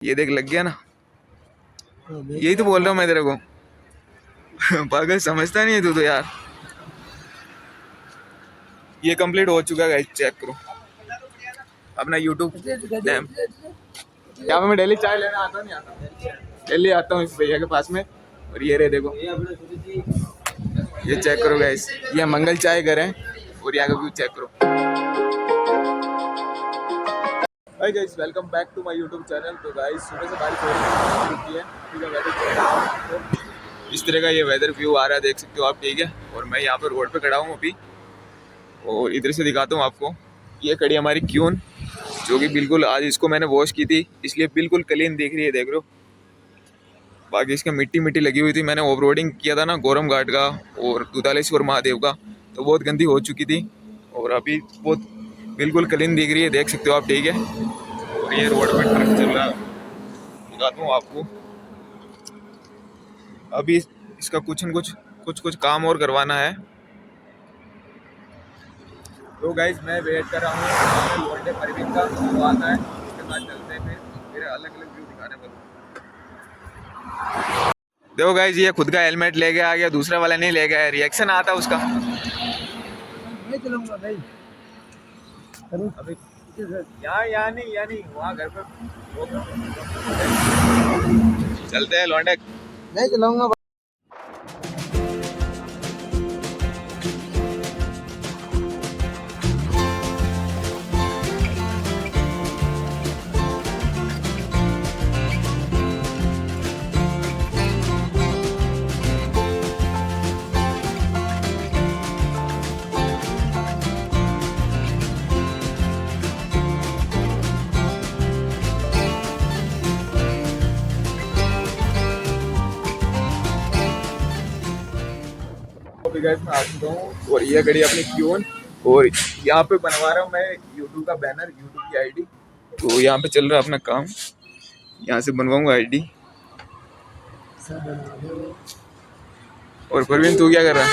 ये देख लग गया ना, यही तो बोल रहा हूँ मैं तेरे को। पागल समझता नहीं है तू तो यार। ये कंप्लीट हो चुका है, चेक करो अपना यूट्यूब। यहाँ पे मैं डेली चाय लेने आता हूँ, नहीं आता, डेली आता हूँ इस भैया के पास में। और ये रहे देखो, ये चेक करो गाइस, ये मंगल चाय घर है और यहाँ का व्यू चेक करो। Hi guys, welcome back to my YouTube channel. तो गाइस सुबह से बारिश हो रही है, अभी का वेदर चेक करो। इस तरह का ये वेदर व्यू आ रहा है, देख सकते हो आप, ठीक है। और मैं यहाँ पर रोड पे खड़ा हूँ अभी, और इधर से दिखाता हूँ आपको। ये खड़ी हमारी क्यून, जो कि बिल्कुल आज इसको मैंने वॉश की थी, इसलिए बिल्कुल क्लीन दिख रही है, देख लो। बाकी इसका मिट्टी मिट्टी लगी हुई थी, मैंने ऑफ रोडिंग किया था ना गोरम घाट का और दुधालेश्वर महादेव का, तो बहुत गंदी हो चुकी थी। और अभी बहुत बिल्कुल क्लीन दिख रही है, देख सकते हो आप, ठीक है। और ये रोड पे ट्रक चल रहा है, दिखाता हूँ आपको। अभी इसका कुछ काम और करवाना है। तो गाइस मैं वेट कर रहा हूँ लोंडे परवीन का, वो आता है, उसके साथ चलते हैं, फिर अलग अलग व्यू दिखाने वाला। देखो गाइस, ये खुद का हेलमेट लेके आ गया, दूसरा वाला नहीं ले गया, रिएक्शन आता उसका। नहीं चलूंगा भाई अभी यहाँ नहीं वहाँ घर पे चलते हैं लौंडे। नहीं चलाऊंगा। मैं आ चुका हूँ और ये घड़ी अपनी क्यून, और यहाँ पे बनवा रहा हूँ मैं यूट्यूब का बैनर, यूट्यूब की आईडी। तो यहाँ पे चल रहा है अपना काम, यहाँ से बनवाऊंगा आईडी। और परवीन तू क्या कर रहा है?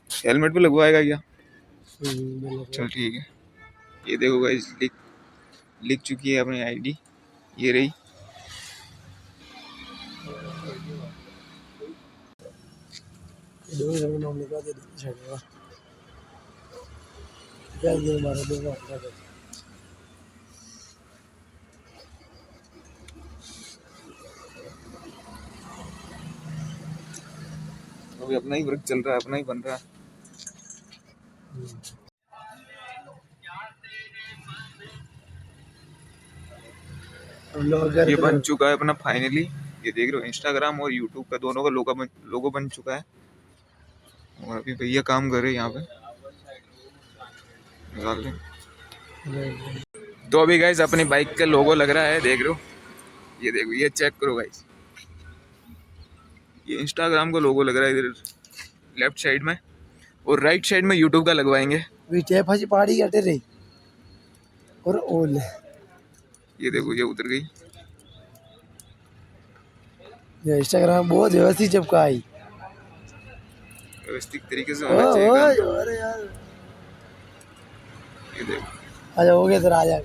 हेलमेट पे लगवाएगा क्या? चल ठीक है। ये देखो गाइस, लिख चुकी है अपनी आईडी, ये रही। अभी अपना ही वर्क चल रहा है, अपना ही बन रहा है। ये बन चुका है अपना फाइनली, ये देख रहे हो, इंस्टाग्राम और यूट्यूब का दोनों का लोगो बन चुका है। और अभी भैया काम कर रहे हैं यहाँ पे, निकाल रहे। तो अभी गाइस अपनी बाइक का लोगो लग रहा है, देख रहे हो, ये देखो, ये चेक करो गाइस, ये इंस्टाग्राम का लोगो लग रहा है इधर लेफ्ट साइड में, और राइट साइड में यूट्यूब का लगवाएंगे। पहाड़ी कटे रही और ओल, ये देखो, ये उतर गई। इंस्टाग्राम बहुत व्यवस्थित चिपका आई, व्यवस्थित तरीके से होना चाहिए। अरे यार ये देखो, आजा हो गया, आ जा।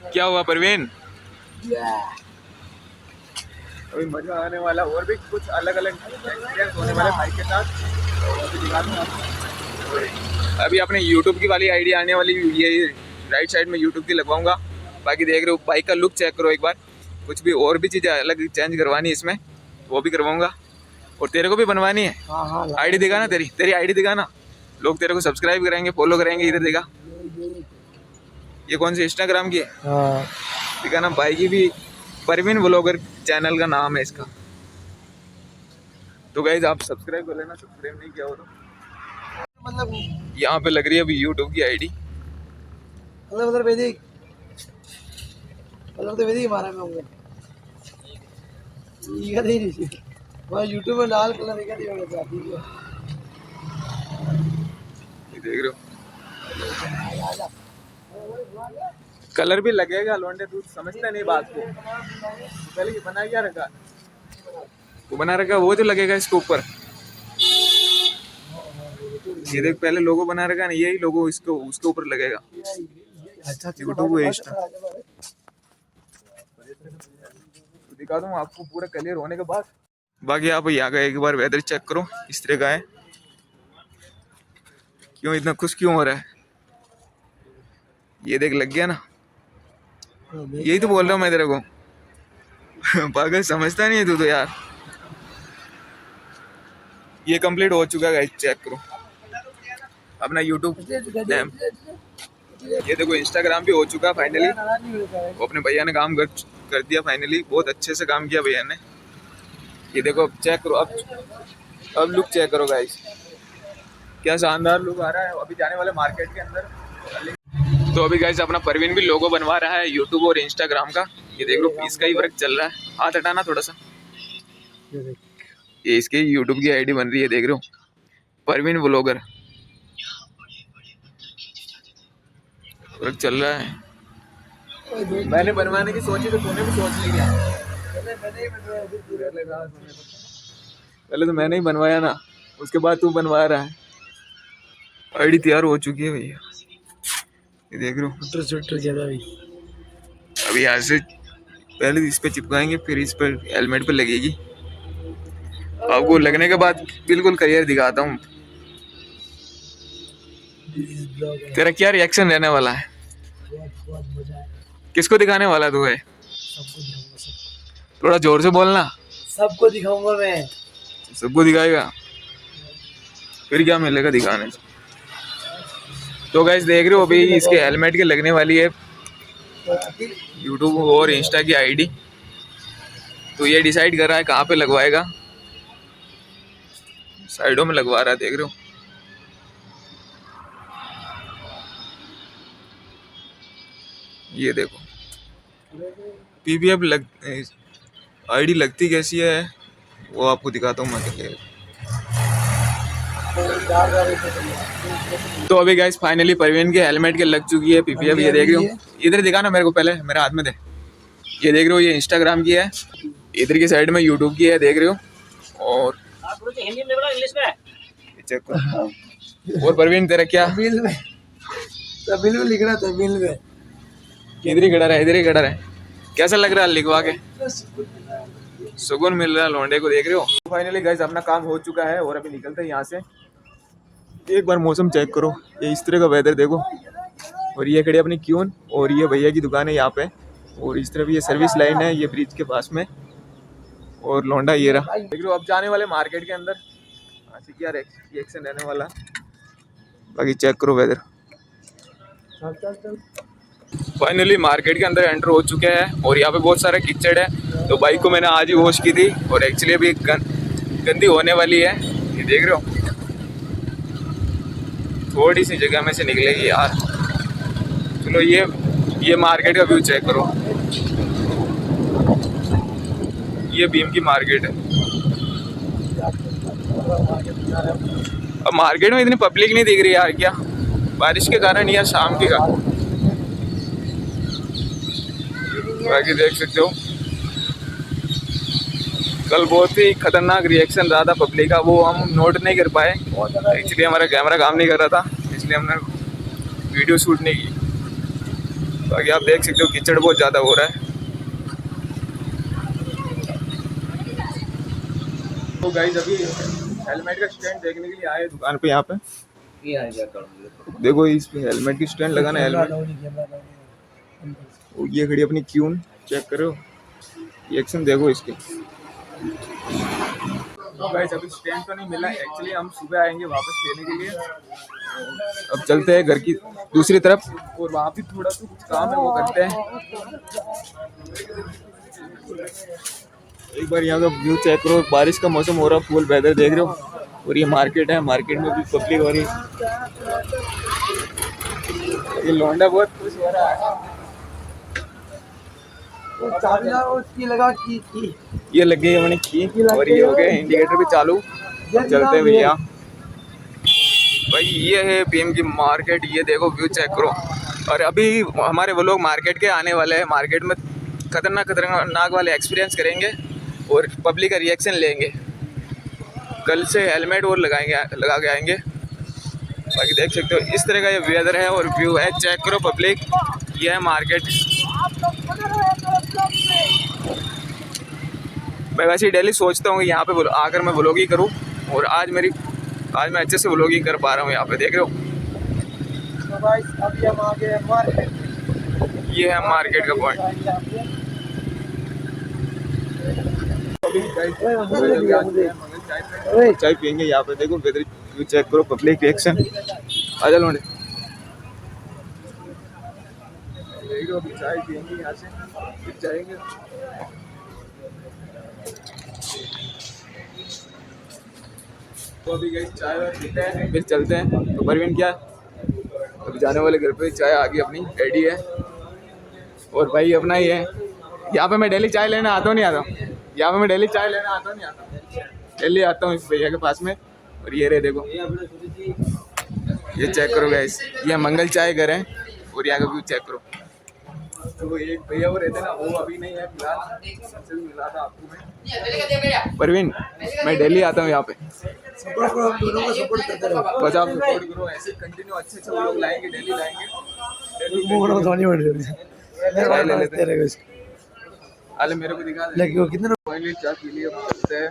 क्या हुआ परवीन? अभी मजा आने वाला, और भी कुछ अलग अलग एक्सपीरियंस होने वाले बाइक के साथ। अभी दिखाता हूँ आपको। अभी अपने यूट्यूब की वाली आईडी आने वाली, ये राइट साइड में यूट्यूब की लगवाऊंगा। बाकी देख रहे हो, बाइक का लुक चेक करो एक बार। कुछ भी और भी चीज़ें अलग चेंज करवानी है इसमें, वो भी करवाऊंगा। और तेरे को भी बनवानी है। आईडी दिखाना, तेरी आईडी दिखाना, लोग तेरे को सब्सक्राइब करेंगे, फॉलो करेंगे। इधर दिखा, ये कौन सी इंस्टाग्राम की है? दिखाना। भाई की भी परवीन व्लॉगर चैनल का नाम है इसका। तो गाइस आप सब्सक्राइब कर लेना, सब्सक्राइब नहीं किया हो तो। मतलब यहाँ पे लग रही है अभी यूट्यूब की आईडी। मतलब वैदिक, मतलब तो वैदिक हमारा में होंगे। ये नहीं वहाँ यूट्यूब में लाल कलर का दिया होगा, ठीक है। ये देख रहे हो, कलर भी लगेगा लोंडे, तू समझता नहीं बात को। पहले ये बना क्या रखा, वो बना रखा, वो जो लगेगा इसके ऊपर। ये देख, पहले लोगो बना रखा ना, यही लोगो इसको उसके ऊपर लगेगा। अच्छा यूट्यूब है इंस्टा। तो दिखा दूँ आपको पूरा क्लियर होने के बाद। बाकी आप यहाँ का एक बार वेदर चेक करो इस तरह का है। क्यों इतना खुश क्यों हो रहा है? ये देख लग गया ना, यही तो बोल रहा हूँ मैं तेरे को। पागल समझता नहीं है तू तो यार। ये कंप्लीट हो चुका है, चेक करो अपना यूट्यूब नेम। ये देखो इंस्टाग्राम भी हो चुका फाइनली। वो अपने भैया ने काम कर दिया फाइनली, बहुत अच्छे से काम किया भैया ने। ये देखो अब चेक करो, अब लुक चेक करो गाइस, क्या शानदार लुक आ रहा है। अभी जाने वाले मार्केट के अंदर। तो अभी गाइस अपना परवीन भी लोगो बनवा रहा है यूट्यूब और इंस्टाग्राम का। ये देख लो इसका ही वर्क चल रहा है। हाथ हटाना थोड़ा सा। ये इसके यूट्यूब की आईडी बन रही है, देख रहे हो, परवीन व्लॉगर। वर्क चल रहा है। मैंने बनवाने की सोची तो तूने भी सोच लिया। पहले तो मैंने ही बनवाया ना, उसके बाद तू बनवा रहा है। आईडी तैयार हो चुकी है भैया, ये देख रहे हो। अभी यहाँ से पहले इस पे चिपकाएंगे, फिर इस पर हेलमेट पे लगेगी। आपको लगने के बाद बिल्कुल क्लियर दिखाता हूँ। तेरा क्या रिएक्शन रहने वाला है? किसको दिखाने वाला तू है? थोड़ा जोर से बोलना। सबको दिखाऊंगा मैं। सबको दिखाएगा, फिर क्या मिलेगा दिखाने से? तो गाइस देख रहे हो अभी इसके हेलमेट के लगने वाली है यूट्यूब और इंस्टा की आईडी। तो ये डिसाइड कर रहा है कहाँ पे लगवाएगा। साइडों में लगवा रहा है, देख रहे हो। ये देखो पीवीएफ लग आईडी लगती कैसी है वो आपको दिखाता हूँ मैं। तो अभी गाइस फाइनली परवीन के हेलमेट के लग चुकी है पीपीएफ। ये देख रहे हो, इधर दिखाना मेरे को, पहले मेरे हाथ में दे। ये देख रहे हो, ये इंस्टाग्राम की है, इधर की साइड में यूट्यूब की है, देख रहे हो। और हिंदी में इंग्लिश में चेक करो। और परवीन तेरा क्या? तमिल में लिख रहा, तमिल में। इधर ही खड़ा रहा, इधर ही खड़ा रहा। कैसा लग रहा है लिखवा के? सुकून मिल रहा है लौंडे को, देख रहे हो। फाइनली गाइस अपना काम हो चुका है और अभी निकलते हैं यहाँ से। एक बार मौसम चेक करो, ये इस तरह का वेदर देखो। और ये खड़ी अपनी क्यून, और ये भैया की दुकान है यहाँ पे। और इस तरफ ये सर्विस लाइन है, ये ब्रिज के पास में। और लौंडा ये रहा, देख रहे हो। अब जाने वाले मार्केट के अंदर, क्या रिएक्शन रहने वाला। बाकी चेक करो वेदर। फाइनली मार्केट के अंदर एंटर हो चुके हैं और यहाँ पे बहुत सारा कीचड़ है। तो बाइक को मैंने आज ही वॉश की थी और एक्चुअली अभी गंदी होने वाली है, ये देख रहे हो। थोड़ी सी जगह में से निकलेगी यार। चलो ये मार्केट का व्यू चेक करो। ये भीम की मार्केट है। अब मार्केट में इतनी पब्लिक नहीं दिख रही यार, क्या बारिश के कारण या शाम के कारण। बाकी देख सकते हो कल बहुत ही खतरनाक रिएक्शन रहा था पब्लिक का, वो हम नोट नहीं कर पाए। एक्चुअली हमारा कैमरा काम नहीं कर रहा था, इसलिए हमने वीडियो शूट नहीं की। बाकी आप देख सकते हो कीचड़ बहुत ज़्यादा हो रहा है। तो गाइस अभी हेलमेट का स्टैंड देखने के लिए आए दुकान पे। यहाँ पे देखो, इस पे हेलमेट की स्टैंड लगाना है। हेलमेट ये खड़ी अपनी क्यून, चेक करो रिएक्शन देखो इसके। तो गाइस अभी स्टैंड तो नहीं मिला, एक्चुअली हम सुबह आएंगे वापस लेने के लिए। अब चलते हैं घर की दूसरी तरफ और वहाँ भी थोड़ा सा कुछ काम है, वो करते हैं। एक बार यहाँ का व्यू चेक करो, बारिश का मौसम हो रहा है, फुल वेदर देख रहे हो। और ये मार्केट है, मार्केट में भी पब्लिक हो रही है। ये लौंडा बहुत खुश हो रहा है। उसकी लगा की ये लग गई हमने की और ये हो गया इंडिकेटर भी चालू। चलते हैं भैया। भाई ये है पीएम की मार्केट, ये देखो व्यू चेक करो। और अभी हमारे वो लोग मार्केट के आने वाले हैं, मार्केट में खतरनाक वाले एक्सपीरियंस करेंगे और पब्लिक का रिएक्शन लेंगे। कल से हेलमेट और लगा के आएंगे। बाकी देख सकते हो इस तरह का ये वेदर है और व्यू है। चेक करो पब्लिक, ये है मार्केट। मैं वैसे ही डेली सोचता हूँ यहाँ पे आकर मैं व्लॉगिंग करूँ, और आज मैं अच्छे से व्लॉगिंग कर पा रहा हूँ। यहाँ पे देख रहे हो, तो भाई अभी हम आ गए मार्केट। ये है मार्केट का पॉइंट। चाय पियेंगे यहाँ पे। देखो वेदर व्यू चेक करो पब्लिक रिएक्शन। आ जा लोंडे, अभी चाय पियेंगे यहाँ से, फिर जाएंगे। तो अभी गई चाय वाय पीते हैं, फिर चलते हैं। तो परवीन क्या, अभी जाने वाले घर पे चाय आ गई अपनी रेडी है। और भाई अपना ये है, यहाँ पे मैं डेली चाय लेने आता हूँ नहीं आता, यहाँ पे मैं डेली चाय लेने आता हूँ नहीं आता, डेली आता हूँ इस भैया के पास में। और ये रहे देखो, ये चेक करो गाइस, ये मंगल चाय घर है। और यहाँ का व्यू चेक करो। तो एक भैया वो रहते ना, वो अभी नहीं है फिलहाल, उनसे भी मिला था आपको मैं। परवीन मैं डेली आता हूँ यहाँ पे, सपोर्ट करो, हम दोनों को सपोर्ट करते रहो। बस आप सपोर्ट करो, ऐसे कंटिन्यू अच्छे वो लोग लाएंगे, डेली लाएंगे। मोड़ तो नहीं बढ़ रही चाय ले लेते हैं। तेरे को इसको अरे मेरे को दिखा दे। लेकिन वो कितने फाइनली चाय पी लिए, अब चलते हैं।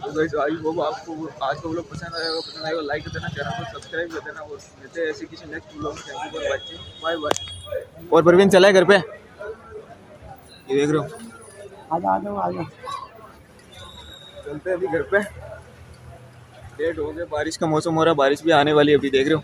तो गाइस आई होप आपको आज का व्लॉग पसंद आएगा, लाइक कर देना, चैनल को सब्सक्राइब कर देना। और मिलते हैं ऐसे किसी नेक्स्ट व्लॉग में। Thank you for watching, bye bye. और परवीन चला है घर पे, ये देख रहे हो। आ जाओ चलते हैं अभी घर पे, लेट हो गए, बारिश का मौसम हो रहा है, बारिश भी आने वाली है अभी, देख रहे हो।